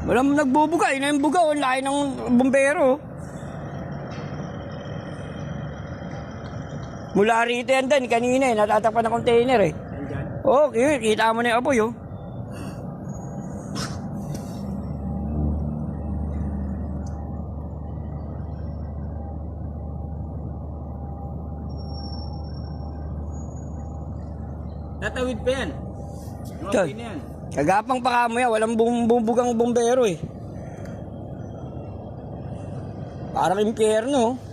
Walang nagbubuga. Yun na yung buga. Ang laki ng bumbero. Mula rito yan din. Kanina eh. Natatakpan ng container eh. Oo, kita mo na yung apoy oh. Tatawid pa yan. Okay na yan. Kagapang pa kamo yan. Walang bumbugang bumbero eh. Parang impyerno.